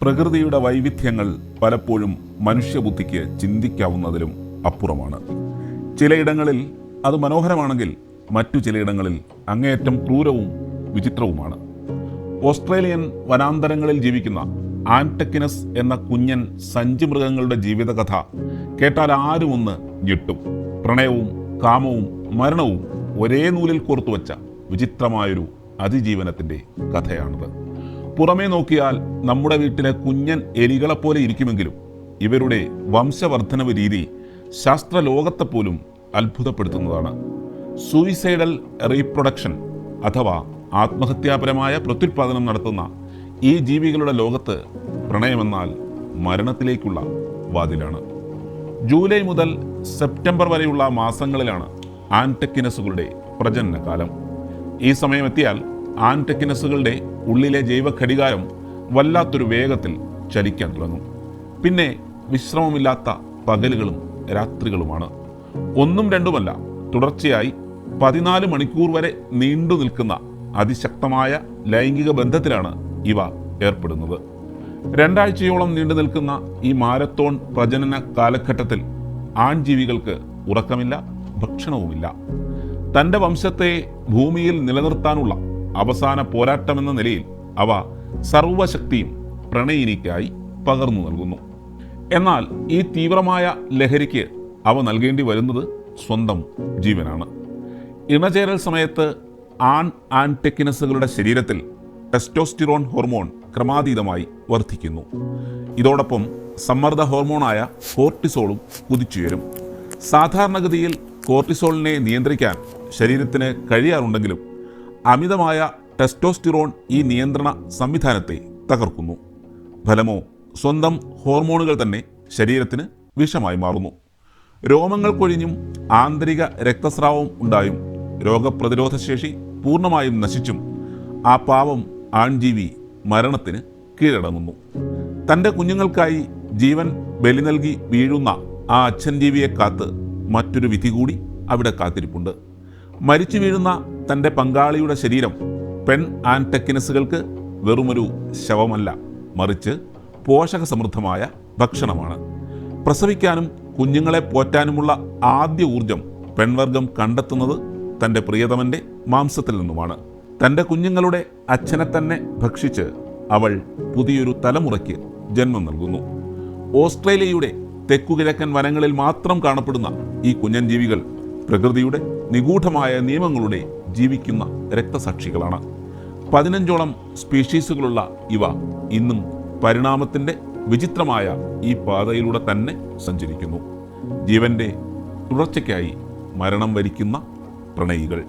പ്രകൃതിയുടെ വൈവിധ്യങ്ങൾ പലപ്പോഴും മനുഷ്യബുദ്ധിക്ക് ചിന്തിക്കാവുന്നതിലും അപ്പുറമാണ്. ചിലയിടങ്ങളിൽ അത് മനോഹരമാണെങ്കിൽ മറ്റു ചിലയിടങ്ങളിൽ അങ്ങേയറ്റം ക്രൂരവും വിചിത്രവുമാണ്. ഓസ്ട്രേലിയൻ വനാന്തരങ്ങളിൽ ജീവിക്കുന്ന ആൻടെക്കിനസ് എന്ന കുഞ്ഞൻ സഞ്ചി മൃഗങ്ങളുടെ ജീവിതകഥ കേട്ടാൽ ആരും ഒന്ന് ഞെട്ടും. പ്രണയവും കാമവും മരണവും ഒരേ നൂലിൽ കോർത്തുവച്ച വിചിത്രമായൊരു അതിജീവനത്തിൻ്റെ കഥയാണിത്. പുറമേ നോക്കിയാൽ നമ്മുടെ വീട്ടിലെ കുഞ്ഞൻ എലികളെപ്പോലെ ഇരിക്കുമെങ്കിലും ഇവരുടെ വംശവർദ്ധനവ് രീതി ശാസ്ത്രലോകത്തെപ്പോലും അത്ഭുതപ്പെടുത്തുന്നതാണ്. സൂയിസൈഡൽ റീപ്രൊഡക്ഷൻ അഥവാ ആത്മഹത്യാപരമായ പ്രത്യുത്പാദനം നടത്തുന്ന ഈ ജീവികളുടെ ലോകത്ത് പ്രണയമെന്നാൽ മരണത്തിലേക്കുള്ള വാതിലാണ്. ജൂലൈ മുതൽ സെപ്റ്റംബർ വരെയുള്ള മാസങ്ങളിലാണ് ആൻടെക്കിനസുകളുടെ പ്രജനനകാലം. ഈ സമയമെത്തിയാൽ ആൻടെക്കിനസുകളുടെ ഉള്ളിലെ ജൈവഘടികാരം വല്ലാത്തൊരു വേഗത്തിൽ ചലിക്കാൻ തുടങ്ങും. പിന്നെ വിശ്രമമില്ലാത്ത പകലുകളും രാത്രികളുമാണ്. ഒന്നും രണ്ടുമല്ല, തുടർച്ചയായി 14 മണിക്കൂർ വരെ നീണ്ടു നിൽക്കുന്ന അതിശക്തമായ ലൈംഗിക ബന്ധത്തിലാണ് ഇവ ഏർപ്പെടുന്നത്. 2 ആഴ്ചയോളം നീണ്ടു നിൽക്കുന്ന ഈ മാരത്തോൺ പ്രജനന കാലഘട്ടത്തിൽ ആൺജീവികൾക്ക് ഉറക്കമില്ല, ഭക്ഷണവുമില്ല. തൻ്റെ വംശത്തെ ഭൂമിയിൽ നിലനിർത്താനുള്ള അവസാന പോരാട്ടമെന്ന നിലയിൽ അവ സർവശക്തിയും പ്രണയിനിക്കായി പകർന്നു നൽകുന്നു. എന്നാൽ ഈ തീവ്രമായ ലഹരിക്ക് അവ നൽകേണ്ടി വരുന്നത് സ്വന്തം ജീവനാണ്. ഇണചേരൽ സമയത്ത് ആൻടെക്കിനസുകളുടെ ശരീരത്തിൽ ടെസ്റ്റോസ്റ്റിറോൺ ഹോർമോൺ ക്രമാതീതമായി വർദ്ധിക്കുന്നു. ഇതോടൊപ്പം സമ്മർദ്ദ ഹോർമോണായ കോർട്ടിസോളും കുതിച്ചുയരും. സാധാരണഗതിയിൽ കോർട്ടിസോളിനെ നിയന്ത്രിക്കാൻ ശരീരത്തിന് കഴിയാറുണ്ടെങ്കിലും അമിതമായ ടെസ്റ്റോസ്റ്റിറോൺ ഈ നിയന്ത്രണ സംവിധാനത്തെ തകർക്കുന്നു. ഫലമോ സ്വന്തം ഹോർമോണുകൾ തന്നെ ശരീരത്തിന് വിഷമായി മാറുന്നു. രോമങ്ങൾ കൊഴിഞ്ഞും ആന്തരിക രക്തസ്രാവം ഉണ്ടായും രോഗപ്രതിരോധ ശേഷി പൂർണ്ണമായും നശിച്ചും ആ പാവം ആൺജീവി മരണത്തിന് കീഴടങ്ങുന്നു. തൻ്റെ കുഞ്ഞുങ്ങൾക്കായി ജീവൻ ബലി നൽകി വീഴുന്ന ആ അച്ഛൻ ജീവിയെ കാത്ത് മറ്റൊരു വിധി കൂടി അവിടെ കാത്തിരിപ്പുണ്ട്. മരിച്ചു വീഴുന്ന തൻ്റെ പങ്കാളിയുടെ ശരീരം പെൺ ആൻടെക്കിനസുകൾക്ക് വെറുമൊരു ശവമല്ല, മറിച്ച് പോഷകസമൃദ്ധമായ ഭക്ഷണമാണ്. പ്രസവിക്കാനും കുഞ്ഞുങ്ങളെ പോറ്റാനുമുള്ള ആദ്യ ഊർജം പെൺവർഗം കണ്ടെത്തുന്നത് തൻ്റെ പ്രിയതമൻ്റെ മാംസത്തിൽ നിന്നുമാണ്. തൻ്റെ കുഞ്ഞുങ്ങളുടെ അച്ഛനെ തന്നെ ഭക്ഷിച്ച് അവൾ പുതിയൊരു തലമുറയ്ക്ക് ജന്മം നൽകുന്നു. ഓസ്ട്രേലിയയുടെ തെക്കുകിഴക്കൻ വനങ്ങളിൽ മാത്രം കാണപ്പെടുന്ന ഈ കുഞ്ഞൻ ജീവികൾ പ്രകൃതിയുടെ നിഗൂഢമായ നിയമങ്ങളുടെ ജീവിക്കുന്ന രക്തസാക്ഷികളാണ്. 15ഓളം സ്പീഷീസുകളുള്ള ഇവ ഇന്നും പരിണാമത്തിൻ്റെ വിചിത്രമായ ഈ പാതയിലൂടെ തന്നെ സഞ്ചരിക്കുന്നു. ജീവന്റെ തുടർച്ചയ്ക്കായി മരണം വരിക്കുന്ന പ്രണയികൾ.